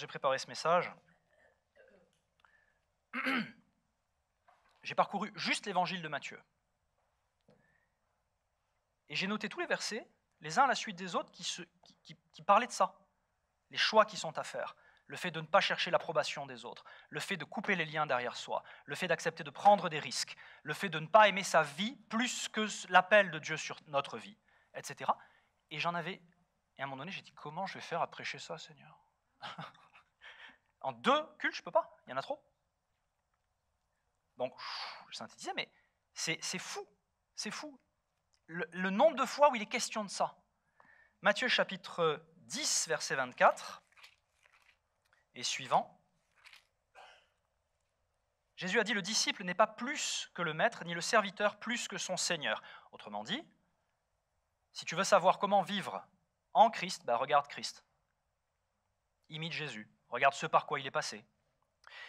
préparé ce message, j'ai parcouru juste l'évangile de Matthieu. Et j'ai noté tous les versets, les uns à la suite des autres, qui parlaient de ça. Les choix qui sont à faire, le fait de ne pas chercher l'approbation des autres, le fait de couper les liens derrière soi, le fait d'accepter de prendre des risques, le fait de ne pas aimer sa vie plus que l'appel de Dieu sur notre vie, etc. Et et à un moment donné, j'ai dit, comment je vais faire à prêcher ça, Seigneur? En 2 cultes, je ne peux pas, il y en a trop. Donc, je synthétisais, mais c'est fou, c'est fou. Le nombre de fois où il est question de ça. Matthieu chapitre 10, verset 24 et suivant. Jésus a dit, le disciple n'est pas plus que le maître, ni le serviteur plus que son Seigneur. Autrement dit, si tu veux savoir comment vivre en Christ, regarde Christ. Imite Jésus, regarde ce par quoi il est passé.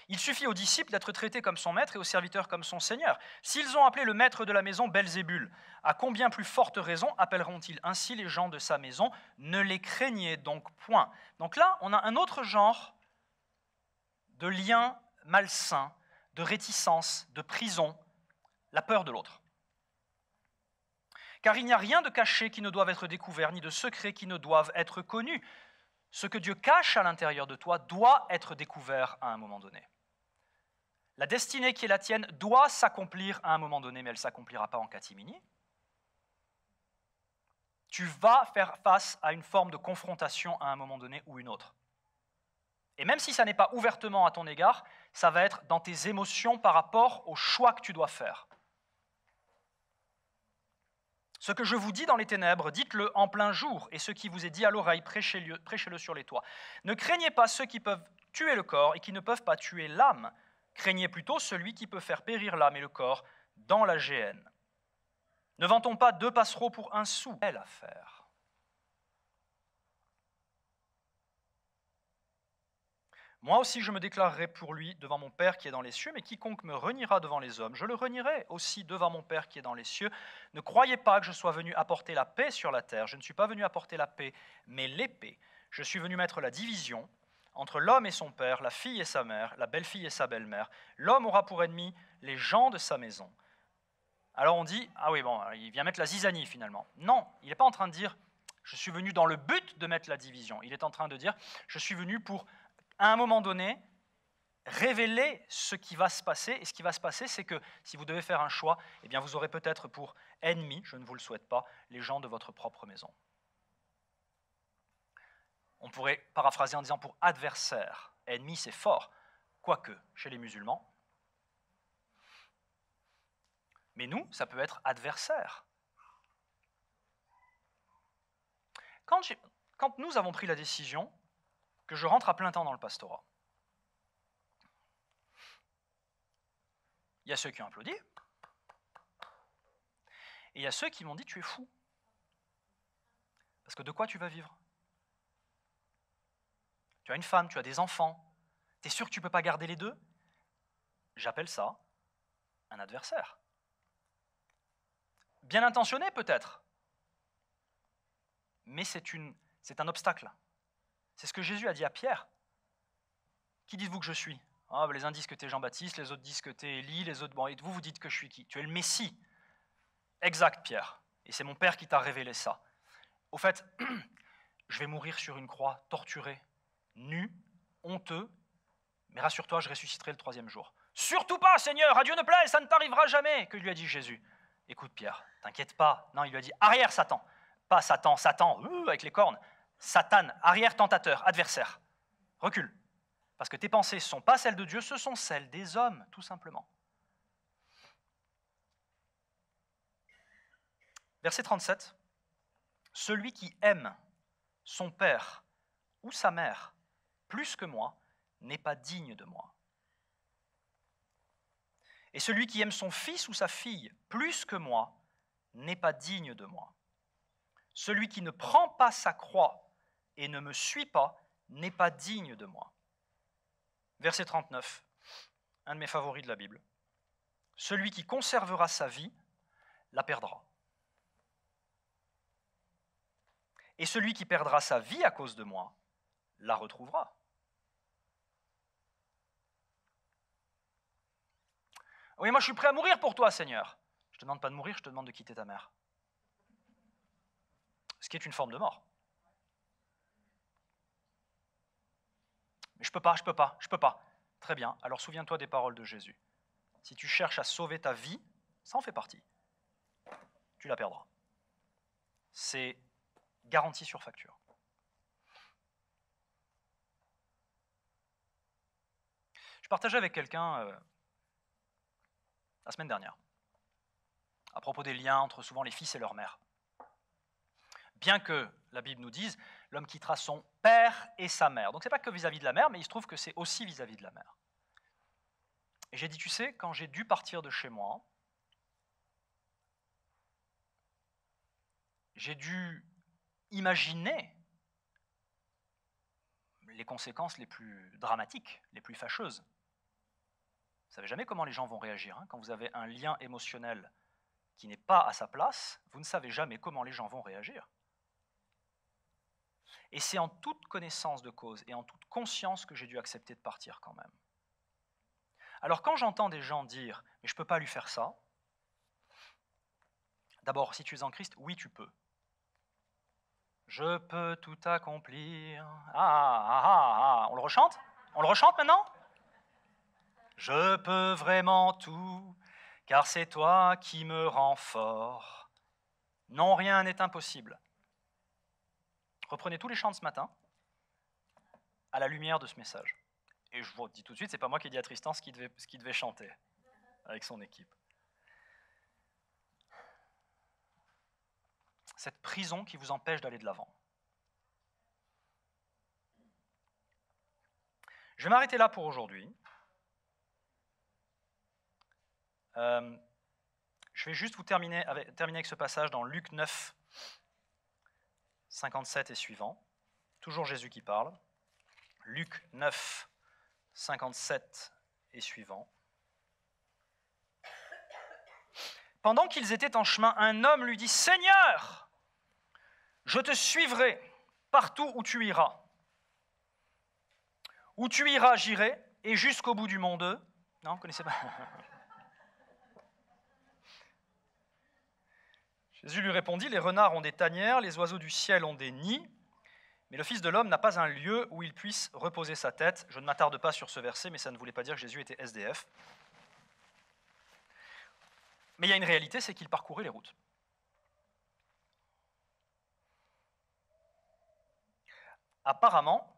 Il suffit aux disciples d'être traités comme son maître et aux serviteurs comme son Seigneur. S'ils ont appelé le maître de la maison Belzébul, à combien plus forte raison appelleront-ils ainsi les gens de sa maison? Ne les craignez donc point. Donc là, on a un autre genre de lien malsain, de réticence, de prison, la peur de l'autre. Car il n'y a rien de caché qui ne doive être découvert, ni de secret qui ne doive être connu. Ce que Dieu cache à l'intérieur de toi doit être découvert à un moment donné. La destinée qui est la tienne doit s'accomplir à un moment donné, mais elle ne s'accomplira pas en catimini. Tu vas faire face à une forme de confrontation à un moment donné ou une autre. Et même si ça n'est pas ouvertement à ton égard, ça va être dans tes émotions par rapport au choix que tu dois faire. Ce que je vous dis dans les ténèbres, dites-le en plein jour, et ce qui vous est dit à l'oreille, prêchez-le sur les toits. Ne craignez pas ceux qui peuvent tuer le corps et qui ne peuvent pas tuer l'âme. Craignez plutôt celui qui peut faire périr l'âme et le corps dans la géhenne. Ne vend-on pas 2 passereaux pour 1 sou? Belle affaire. Moi aussi je me déclarerai pour lui devant mon Père qui est dans les cieux, mais quiconque me reniera devant les hommes, je le renierai aussi devant mon Père qui est dans les cieux. Ne croyez pas que je sois venu apporter la paix sur la terre. Je ne suis pas venu apporter la paix, mais l'épée. Je suis venu mettre la division entre l'homme et son père, la fille et sa mère, la belle-fille et sa belle-mère. L'homme aura pour ennemi les gens de sa maison. Alors on dit, ah oui, bon, il vient mettre la zizanie finalement. Non, il n'est pas en train de dire, je suis venu dans le but de mettre la division. Il est en train de dire, je suis venu pour, à un moment donné, révéler ce qui va se passer. Et ce qui va se passer, c'est que si vous devez faire un choix, eh bien vous aurez peut-être pour ennemis, je ne vous le souhaite pas, les gens de votre propre maison. On pourrait paraphraser en disant pour adversaire. Ennemi, c'est fort, quoique chez les musulmans. Mais nous, ça peut être adversaire. Quand nous avons pris la décision que je rentre à plein temps dans le pastorat, il y a ceux qui ont applaudi, et il y a ceux qui m'ont dit « tu es fou ». Parce que de quoi tu vas vivre? Tu as une femme, tu as des enfants, tu es sûr que tu ne peux pas garder les deux? J'appelle ça un adversaire. Bien intentionné peut-être, mais c'est un obstacle. C'est ce que Jésus a dit à Pierre. Qui dites-vous que je suis? Les uns disent que tu es Jean-Baptiste, les autres disent que tu es Élie, les autres... Bon, et vous dites que je suis qui? Tu es le Messie. Exact, Pierre. Et c'est mon Père qui t'a révélé ça. Au fait, je vais mourir sur une croix, torturé, nu, honteux, mais rassure-toi, je ressusciterai le 3e jour. Surtout pas, Seigneur, à Dieu ne plaise, ça ne t'arrivera jamais. Que lui a dit Jésus? Écoute, Pierre, t'inquiète pas. Non, il lui a dit, arrière, Satan. Pas Satan, Satan, avec les cornes. Satan, arrière tentateur, adversaire. Recule. Parce que tes pensées ne sont pas celles de Dieu, ce sont celles des hommes, tout simplement. Verset 37. Celui qui aime son père ou sa mère plus que moi n'est pas digne de moi. Et celui qui aime son fils ou sa fille plus que moi n'est pas digne de moi. Celui qui ne prend pas sa croix et ne me suit pas n'est pas digne de moi. Verset 39, un de mes favoris de la Bible. Celui qui conservera sa vie la perdra. Et celui qui perdra sa vie à cause de moi la retrouvera. Oui, moi je suis prêt à mourir pour toi, Seigneur. Je ne te demande pas de mourir, je te demande de quitter ta mère. Ce qui est une forme de mort. Mais je peux pas. Très bien, alors souviens-toi des paroles de Jésus. Si tu cherches à sauver ta vie, ça en fait partie. Tu la perdras. C'est garanti sur facture. Je partageais avec quelqu'un la semaine dernière, à propos des liens entre souvent les fils et leur mère. Bien que la Bible nous dise, l'homme quittera son père et sa mère. Donc ce n'est pas que vis-à-vis de la mère, mais il se trouve que c'est aussi vis-à-vis de la mère. Et j'ai dit, tu sais, quand j'ai dû partir de chez moi, j'ai dû imaginer les conséquences les plus dramatiques, les plus fâcheuses. Vous ne savez jamais comment les gens vont réagir. Quand vous avez un lien émotionnel qui n'est pas à sa place, vous ne savez jamais comment les gens vont réagir. Et c'est en toute connaissance de cause et en toute conscience que j'ai dû accepter de partir quand même. Alors quand j'entends des gens dire « mais je ne peux pas lui faire ça », d'abord, si tu es en Christ, oui tu peux. Je peux tout accomplir. On le rechante? On le rechante maintenant? Je peux vraiment tout, car c'est toi qui me rends fort. Non, rien n'est impossible. Reprenez tous les chants de ce matin à la lumière de ce message. Et je vous dis tout de suite, c'est pas moi qui ai dit à Tristan ce qu'il devait chanter avec son équipe. Cette prison qui vous empêche d'aller de l'avant. Je vais m'arrêter là pour aujourd'hui. Je vais juste vous terminer avec ce passage dans Luc 9, 57 et suivant. Toujours Jésus qui parle. Luc 9, 57 et suivant. Pendant qu'ils étaient en chemin, un homme lui dit « Seigneur, je te suivrai partout où tu iras. Où tu iras, j'irai, et jusqu'au bout du monde. » Non, vous ne connaissez pas? Jésus lui répondit, « Les renards ont des tanières, les oiseaux du ciel ont des nids, Mais le Fils de l'homme n'a pas un lieu où il puisse reposer sa tête. Je ne m'attarde pas sur ce verset, mais ça ne voulait pas dire que Jésus était SDF. Mais il y a une réalité, c'est qu'il parcourait les routes. Apparemment,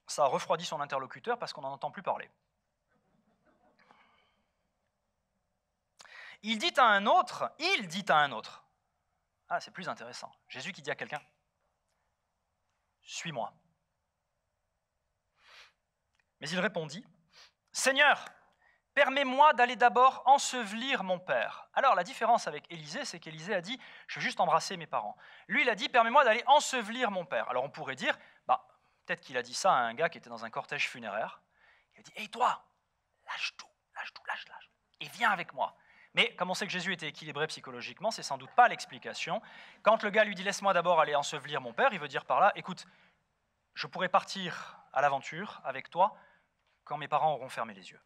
ça a refroidi son interlocuteur parce qu'on n'en entend plus parler. Il dit à un autre, ah c'est plus intéressant, Jésus qui dit à quelqu'un, suis-moi. Mais il répondit, Seigneur, permets-moi d'aller d'abord ensevelir mon père. Alors la différence avec Élisée, c'est qu'Élisée a dit, je veux juste embrasser mes parents. Lui, il a dit, permets-moi d'aller ensevelir mon père. Alors on pourrait dire, peut-être qu'il a dit ça à un gars qui était dans un cortège funéraire. Il a dit, hey toi, lâche tout, et viens avec moi. Mais comme on sait que Jésus était équilibré psychologiquement, c'est sans doute pas l'explication. Quand le gars lui dit, laisse-moi d'abord aller ensevelir mon père, il veut dire par là, écoute, je pourrai partir à l'aventure avec toi quand mes parents auront fermé les yeux.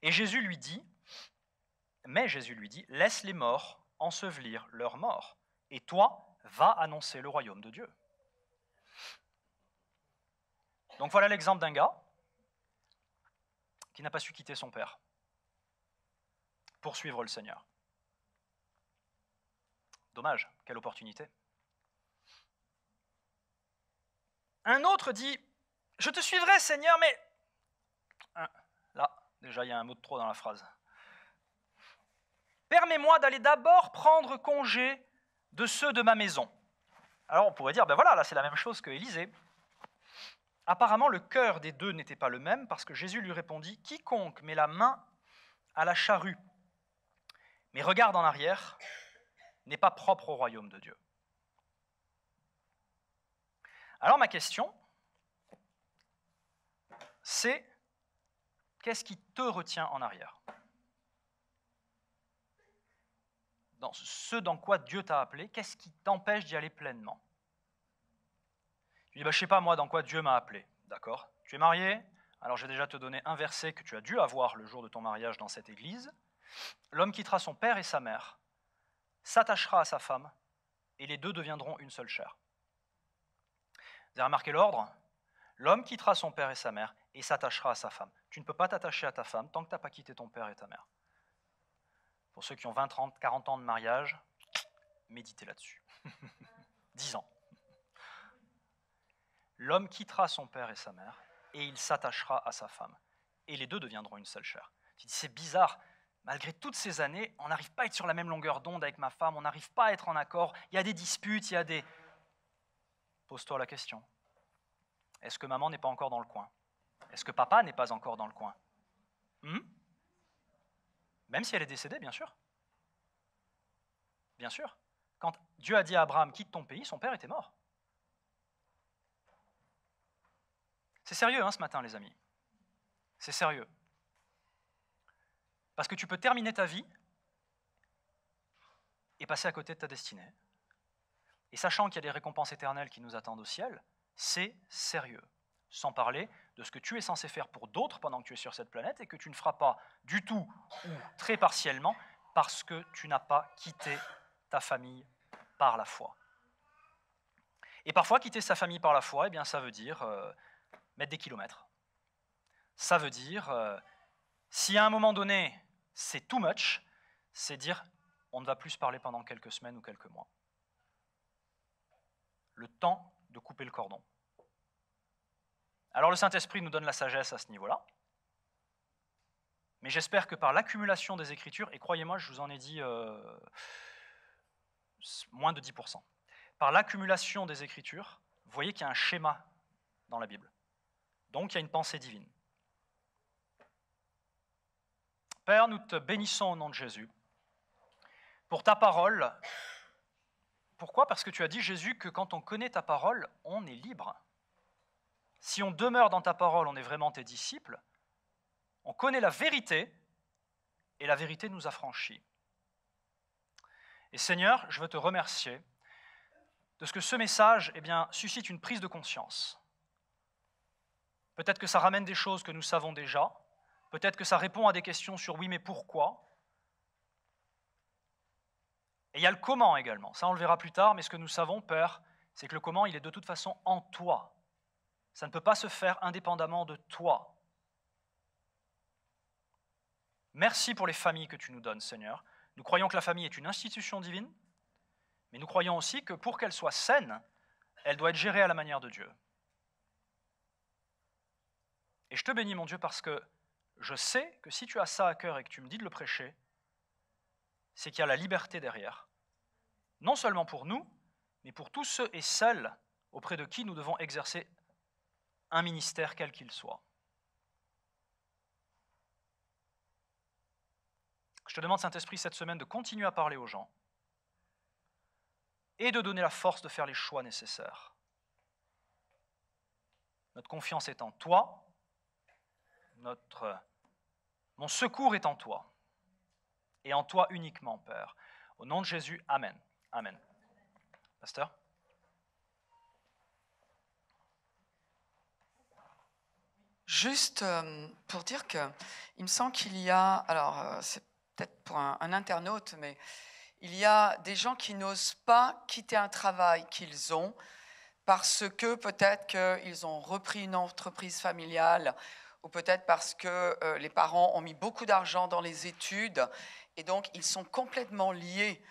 Et Jésus lui dit, laisse les morts ensevelir leurs morts, et toi, va annoncer le royaume de Dieu. Donc voilà l'exemple d'un gars qui n'a pas su quitter son père pour suivre le Seigneur. Dommage, quelle opportunité. Un autre dit, je te suivrai Seigneur, mais... Là, déjà il y a un mot de trop dans la phrase. Permets-moi d'aller d'abord prendre congé de ceux de ma maison. Alors on pourrait dire, ben voilà, là c'est la même chose que Élisée. Apparemment le cœur des deux n'était pas le même parce que Jésus lui répondit, quiconque met la main à la charrue, mais regarde en arrière, n'est pas propre au royaume de Dieu. Alors ma question, c'est qu'est-ce qui te retient en arrière ? Dans ce dans quoi Dieu t'a appelé, qu'est-ce qui t'empêche d'y aller pleinement ? Tu dis, je ne sais pas moi dans quoi Dieu m'a appelé. D'accord ? Tu es marié ? Alors je vais déjà te donner un verset que tu as dû avoir le jour de ton mariage dans cette église. L'homme quittera son père et sa mère, s'attachera à sa femme, et les deux deviendront une seule chair. Vous avez remarqué l'ordre ? L'homme quittera son père et sa mère et s'attachera à sa femme. Tu ne peux pas t'attacher à ta femme tant que tu n'as pas quitté ton père et ta mère. Pour ceux qui ont 20, 30, 40 ans de mariage, méditez là-dessus. 10 ans. L'homme quittera son père et sa mère et il s'attachera à sa femme. Et les deux deviendront une seule chair. Tu dis, c'est bizarre. Malgré toutes ces années, on n'arrive pas à être sur la même longueur d'onde avec ma femme, on n'arrive pas à être en accord, il y a des disputes, il y a des... Pose-toi la question. Est-ce que maman n'est pas encore dans le coin ? Est-ce que papa n'est pas encore dans le coin ? Même si elle est décédée, bien sûr. Bien sûr. Quand Dieu a dit à Abraham, quitte ton pays, son père était mort. C'est sérieux ce matin, les amis. C'est sérieux. Parce que tu peux terminer ta vie et passer à côté de ta destinée. Et sachant qu'il y a des récompenses éternelles qui nous attendent au ciel, c'est sérieux. Sans parler de ce que tu es censé faire pour d'autres pendant que tu es sur cette planète et que tu ne feras pas du tout ou très partiellement parce que tu n'as pas quitté ta famille par la foi. Et parfois, quitter sa famille par la foi, ça veut dire mettre des kilomètres. Ça veut dire, si à un moment donné, c'est too much, c'est dire, on ne va plus se parler pendant quelques semaines ou quelques mois. Le temps de couper le cordon. Alors le Saint-Esprit nous donne la sagesse à ce niveau-là, mais j'espère que par l'accumulation des Écritures, et croyez-moi, je vous en ai dit moins de 10%, par l'accumulation des Écritures, vous voyez qu'il y a un schéma dans la Bible. Donc il y a une pensée divine. Père, nous te bénissons au nom de Jésus pour ta parole. Pourquoi ? Parce que tu as dit, Jésus, que quand on connaît ta parole, on est libre. Si on demeure dans ta parole, on est vraiment tes disciples. On connaît la vérité et la vérité nous affranchit. Et Seigneur, je veux te remercier de ce que ce message suscite une prise de conscience. Peut-être que ça ramène des choses que nous savons déjà. Peut-être que ça répond à des questions sur oui, mais pourquoi ? Et il y a le comment également. Ça, on le verra plus tard, mais ce que nous savons, Père, c'est que le comment, il est de toute façon en toi. Ça ne peut pas se faire indépendamment de toi. Merci pour les familles que tu nous donnes, Seigneur. Nous croyons que la famille est une institution divine, mais nous croyons aussi que pour qu'elle soit saine, elle doit être gérée à la manière de Dieu. Et je te bénis, mon Dieu, parce que je sais que si tu as ça à cœur et que tu me dis de le prêcher, c'est qu'il y a la liberté derrière. Non seulement pour nous, mais pour tous ceux et celles auprès de qui nous devons exercer un ministère quel qu'il soit. Je te demande, Saint-Esprit, cette semaine de continuer à parler aux gens et de donner la force de faire les choix nécessaires. Notre confiance est en toi, mon secours est en toi, et en toi uniquement, Père. Au nom de Jésus, Amen. Amen. Pasteur ? Juste pour dire que il me semble qu'il y a, alors c'est peut-être pour un internaute, mais il y a des gens qui n'osent pas quitter un travail qu'ils ont parce que peut-être qu'ils ont repris une entreprise familiale ou peut-être parce que les parents ont mis beaucoup d'argent dans les études et donc ils sont complètement liés.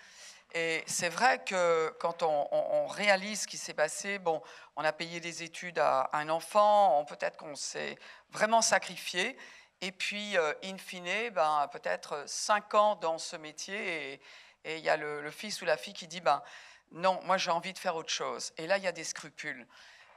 Et c'est vrai que quand on réalise ce qui s'est passé, bon, on a payé des études à un enfant, peut-être qu'on s'est vraiment sacrifié, et puis, in fine, peut-être 5 ans dans ce métier, et il y a le fils ou la fille qui dit, non, moi j'ai envie de faire autre chose. Et là, il y a des scrupules.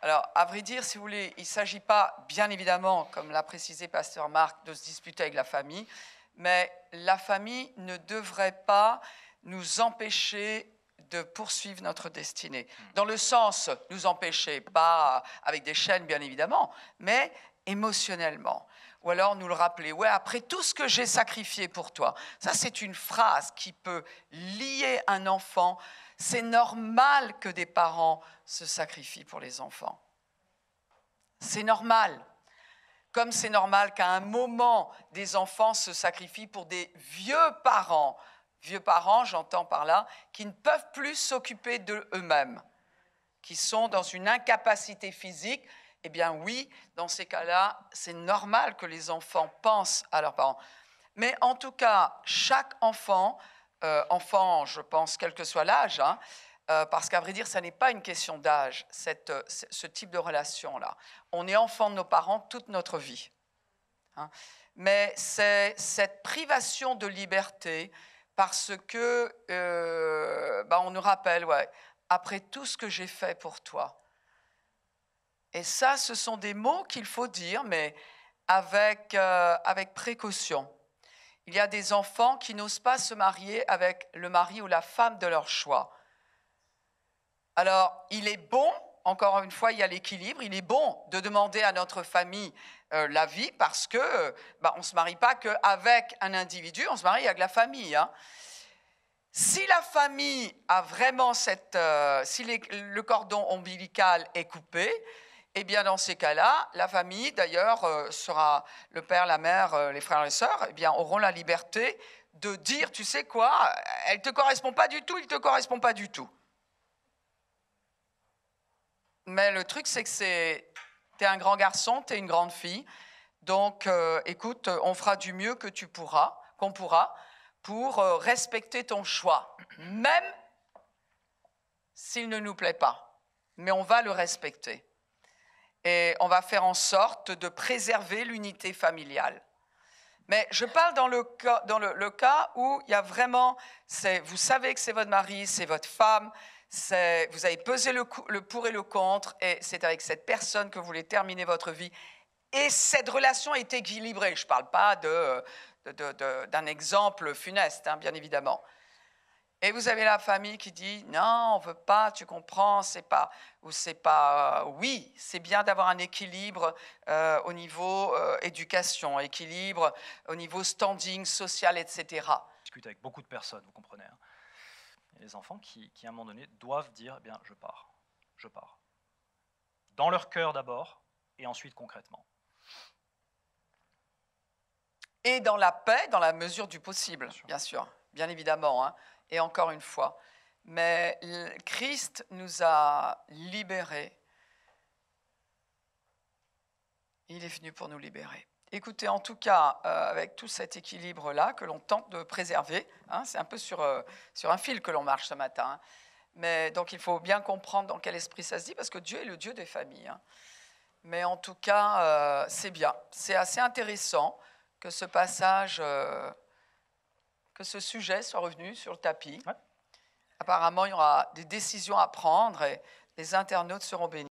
Alors, à vrai dire, si vous voulez, il ne s'agit pas, bien évidemment, comme l'a précisé Pasteur Marc, de se disputer avec la famille, mais la famille ne devrait pas nous empêcher de poursuivre notre destinée. Dans le sens, nous empêcher, pas avec des chaînes bien évidemment, mais émotionnellement. Ou alors nous le rappeler, ouais, après tout ce que j'ai sacrifié pour toi. Ça, c'est une phrase qui peut lier un enfant. C'est normal que des parents se sacrifient pour les enfants. C'est normal. Comme c'est normal qu'à un moment, des enfants se sacrifient pour des vieux parents. Vieux parents, j'entends par là, qui ne peuvent plus s'occuper d'eux-mêmes, qui sont dans une incapacité physique. Eh bien oui, dans ces cas-là, c'est normal que les enfants pensent à leurs parents. Mais en tout cas, chaque enfant, je pense, quel que soit l'âge, parce qu'à vrai dire, ça n'est pas une question d'âge, ce type de relation-là. On est enfant de nos parents toute notre vie. Mais c'est cette privation de liberté parce que on nous rappelle, ouais, après tout ce que j'ai fait pour toi. Et ça, ce sont des mots qu'il faut dire, mais avec précaution. Il y a des enfants qui n'osent pas se marier avec le mari ou la femme de leur choix. Alors, il est bon, encore une fois, il y a l'équilibre, il est bon de demander à notre famille l'avis parce que on ne se marie pas qu'avec un individu, on se marie avec la famille. Si la famille a vraiment si le cordon ombilical est coupé, eh bien dans ces cas-là, la famille d'ailleurs sera le père, la mère, les frères et les sœurs, eh bien auront la liberté de dire, tu sais quoi, elle ne te correspond pas du tout, il ne te correspond pas du tout. Mais le truc, c'est que t'es un grand garçon, t'es une grande fille. Donc, écoute, on fera du mieux qu'on pourra pour respecter ton choix, même s'il ne nous plaît pas. Mais on va le respecter. Et on va faire en sorte de préserver l'unité familiale. Mais je parle dans le cas où il y a vraiment, vous savez que c'est votre mari, c'est votre femme, vous avez pesé le pour et le contre, et c'est avec cette personne que vous voulez terminer votre vie. Et cette relation est équilibrée. Je ne parle pas d'un exemple funeste, bien évidemment. Et vous avez la famille qui dit « Non, on ne veut pas, tu comprends, c'est pas… » Ou c'est pas… oui, c'est bien d'avoir un équilibre au niveau éducation, équilibre au niveau standing social, etc. Je discute avec beaucoup de personnes, vous comprenez. Il y a des enfants qui, à un moment donné, doivent dire « Eh bien, je pars. Je pars. » Dans leur cœur d'abord, et ensuite concrètement. Et dans la paix, dans la mesure du possible, bien sûr, bien évidemment. et encore une fois. Mais Christ nous a libérés. Il est venu pour nous libérer. Écoutez, en tout cas, avec tout cet équilibre-là que l'on tente de préserver, hein, c'est un peu sur un fil que l'on marche ce matin, hein. Mais donc il faut bien comprendre dans quel esprit ça se dit, parce que Dieu est le Dieu des familles, hein. Mais en tout cas, c'est bien. C'est assez intéressant que ce passage, que ce sujet soit revenu sur le tapis. Ouais. Apparemment, il y aura des décisions à prendre et les internautes seront bénis.